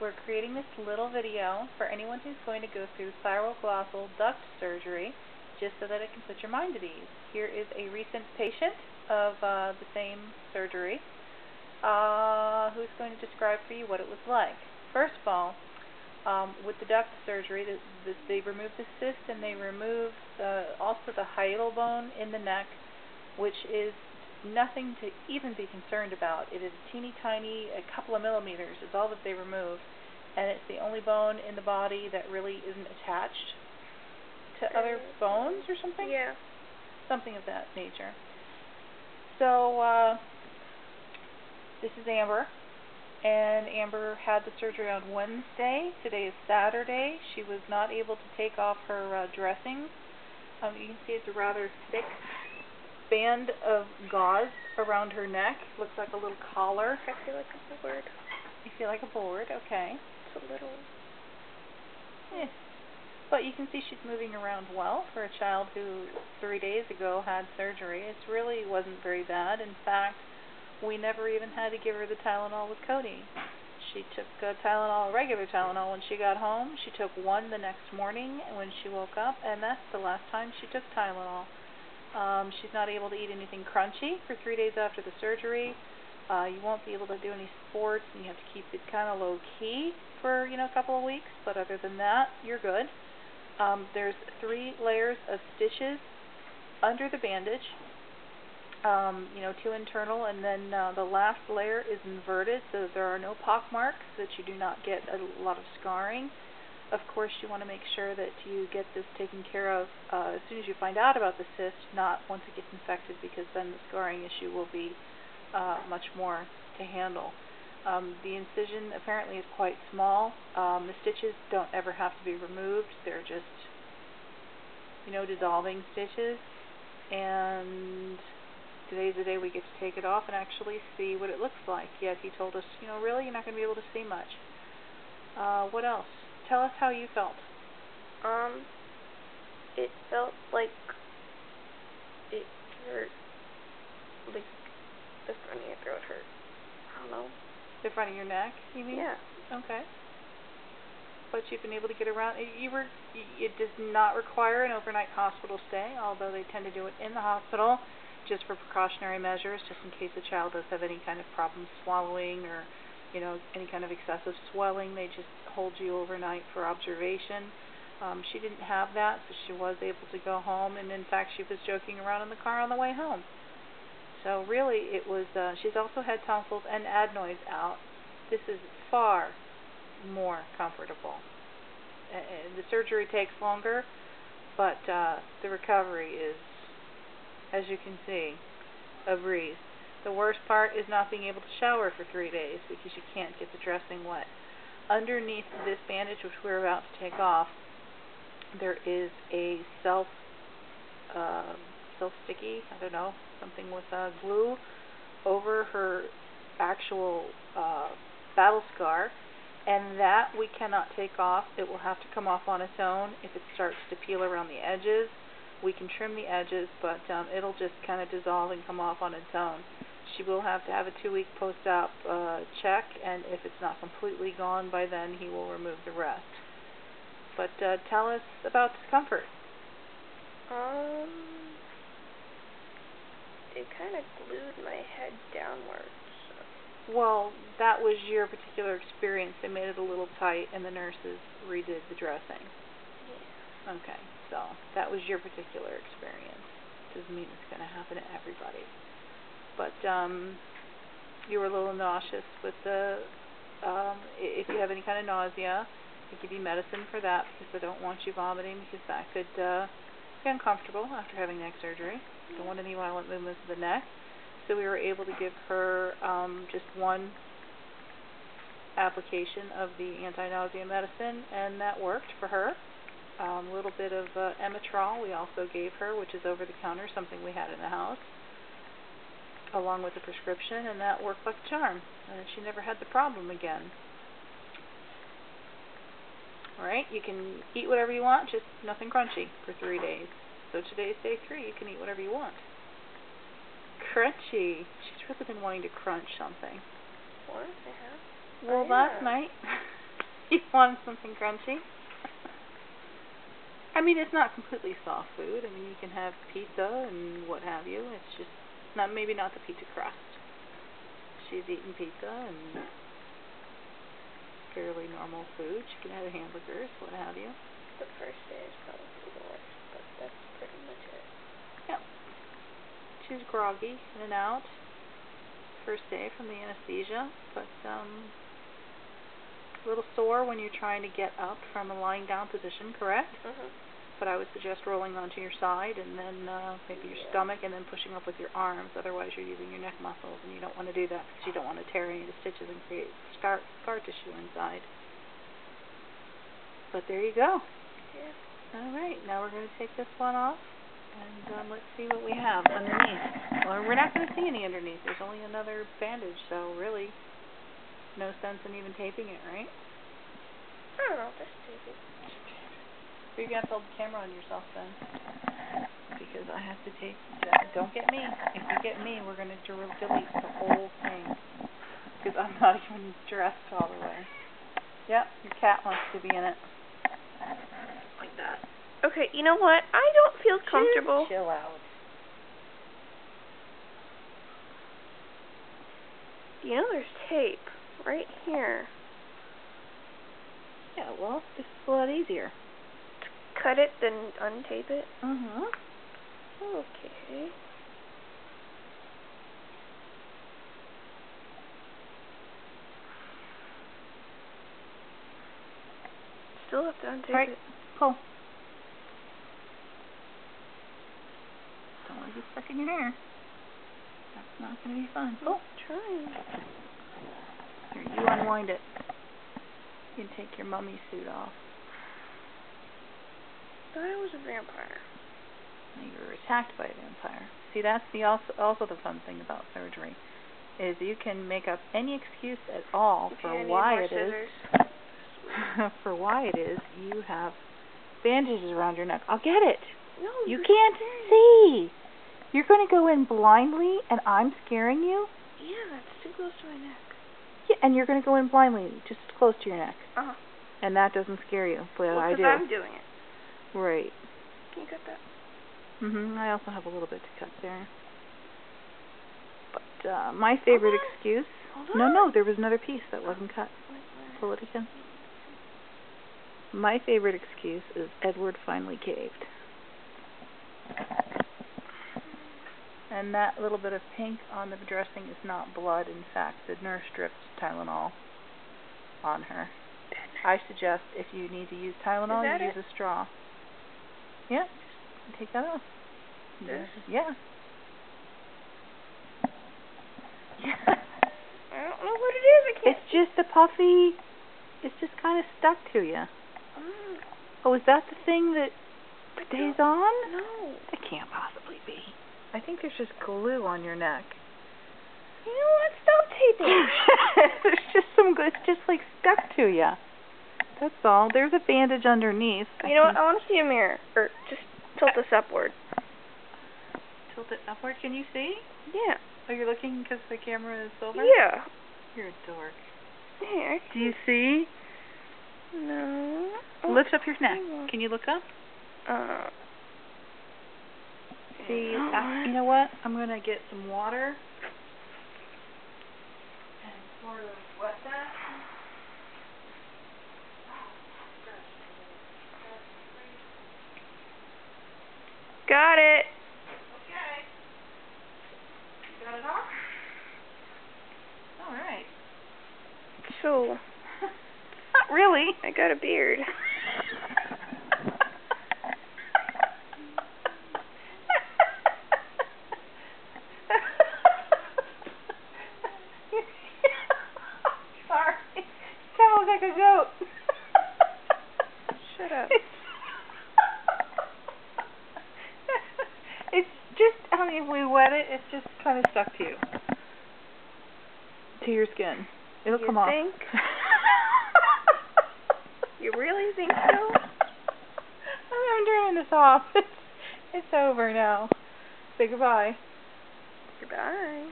We're creating this little video for anyone who's going to go through thyroglossal duct surgery, just so that it can put your mind at ease. Here is a recent patient of the same surgery who's going to describe for you what it was like. First of all, with the duct surgery, they removed the cyst and they removed also the hiatal bone in the neck, which is nothing to even be concerned about. It is teeny tiny, a couple of millimeters is all that they removed, and it's the only bone in the body that really isn't attached to other bones or something? Yeah. Something of that nature. So, this is Amber, and Amber had the surgery on Wednesday. Today is Saturday. She was not able to take off her dressings. You can see it's a rather thick band of gauze around her neck. Looks like a little collar. I feel like a board. You feel like a board, okay. It's a little... But you can see she's moving around well for a child who 3 days ago had surgery. It really wasn't very bad. In fact, we never even had to give her the Tylenol with codeine. She took Tylenol, regular Tylenol, when she got home. She took one the next morning when she woke up, and that's the last time she took Tylenol. She's not able to eat anything crunchy for 3 days after the surgery. You won't be able to do any sports, and you have to keep it kind of low-key for, a couple of weeks, but other than that, you're good. There's 3 layers of stitches under the bandage, 2 internal, and then the last layer is inverted, so that there are no pock marks, so that you do not get a lot of scarring. Of course, you want to make sure that you get this taken care of as soon as you find out about the cyst, not once it gets infected, because then the scarring issue will be much more to handle. The incision apparently is quite small. The stitches don't ever have to be removed. They're just, dissolving stitches. And today's the day we get to take it off and actually see what it looks like. Yet he told us, really, you're not going to be able to see much. What else? Tell us how you felt. It felt like it hurt. Like the front of your throat hurt. I don't know. The front of your neck, you mean? Yeah. Okay. But you've been able to get around. It does not require an overnight hospital stay, although they tend to do it in the hospital just for precautionary measures, just in case the child does have any kind of problem swallowing or any kind of excessive swelling. They just hold you overnight for observation. She didn't have that, so she was able to go home, and in fact she was joking around in the car on the way home. So really it was, she's also had tonsils and adenoids out. This is far more comfortable. The surgery takes longer, but the recovery is, as you can see, a breeze. The worst part is not being able to shower for 3 days because you can't get the dressing wet. Underneath this bandage, which we're about to take off, there is a self-sticky, I don't know, something with glue over her actual battle scar, and that we cannot take off. It will have to come off on its own. If it starts to peel around the edges, we can trim the edges, but it'll just kind of dissolve and come off on its own. She will have to have a 2-week post-op check, and if it's not completely gone by then, he will remove the rest. But tell us about discomfort. It kind of glued my head downwards. Well, that was your particular experience. They made it a little tight, and the nurses redid the dressing. Yeah. Okay, so that was your particular experience. Doesn't mean it's going to happen to everybody. But you were a little nauseous with the, if you have any kind of nausea, they give you medicine for that, because they don't want you vomiting, because that could be uncomfortable after having neck surgery. Don't want any violent movements of the neck. So we were able to give her just one application of the anti-nausea medicine, and that worked for her. A little bit of Emetrol we also gave her, which is over-the-counter, something we had in the house, along with the prescription, and that worked like a charm. And she never had the problem again. Alright, you can eat whatever you want, just nothing crunchy for 3 days. So today's day 3, you can eat whatever you want. Crunchy. She's really been wanting to crunch something. What? Well, last night You want something crunchy? I mean, it's not completely soft food. I mean, you can have pizza and what have you. It's just maybe not the pizza crust. She's eaten pizza and fairly normal food. She can have hamburgers, what have you. The first day is probably the worst, but that's pretty much it. Yep. She's groggy, in and out. First day from the anesthesia, but a little sore when you're trying to get up from a lying down position, correct? Mhm. But I would suggest rolling onto your side and then maybe your stomach and then pushing up with your arms. Otherwise, you're using your neck muscles, and you don't want to do that because you don't want to tear any of the stitches and create scar tissue inside. But there you go. Yeah. All right, now we're going to take this one off, and let's see what we have underneath. Well, we're not going to see any underneath. There's only another bandage, so really no sense in even taping it, right? I don't know, just tape it. You're going to have to hold the camera on yourself then, because I have to tape. Don't get me. If you get me, we're going to delete the whole thing, because I'm not even dressed all the way. Yep, your cat wants to be in it. Like that. Okay, you know what? I don't feel comfortable. Chill out. You know there's tape right here. Yeah, well, this is a lot easier. Cut it, then untape it? Mm-hmm. Okay. Still have to untape Right. it. Pull. Don't want to be stuck in your hair. That's not going to be fun. Oh, trying. Here, you unwind it. You can take your mummy suit off. Thought I was a vampire. You were attacked by a vampire. See, that's also the fun thing about surgery, is you can make up any excuse at all for why it is. For why it is you have bandages around your neck. I'll get it. No, you can't see. You're going to go in blindly, and I'm scaring you. Yeah, that's too close to my neck. Yeah, and you're going to go in blindly, just close to your neck. Uh-huh. And that doesn't scare you, but well, I do. I'm doing it. Right. Can you cut that? I also have a little bit to cut there. But my favorite excuse... No, there was another piece that wasn't cut. Pull it again. My favorite excuse is Edward finally caved. And that little bit of pink on the dressing is not blood. In fact, the nurse dripped Tylenol on her. I suggest if you need to use Tylenol, you use a straw. Yeah, just take that off. This? Yeah. I don't know what it is. I can't. It's just a puffy. It's just kind of stuck to you. Oh, is that the thing that stays on? No. That can't possibly be. I think there's just glue on your neck. You know what? Stop taping. There's just it's just like stuck to you. That's all. There's a bandage underneath. You know what? I want to see a mirror. Or just tilt this upward. Tilt it upward. Can you see? Yeah. Oh, you're looking because the camera is over? Yeah. You're a dork. Hey, Do you see? No. Lift up your neck. Can you look up? See, you know what? I'm going to get some water and sort of wet that. Got it. Okay. You got it off? All right. So. Not really. I got a beard. Sorry. You kind of look like a goat. Shut up. It's just, I mean, if we wet it, it's just kind of stuck to you. To your skin. It'll come off. You think? You really think so? I'm turning this off. It's over now. Say goodbye. Goodbye.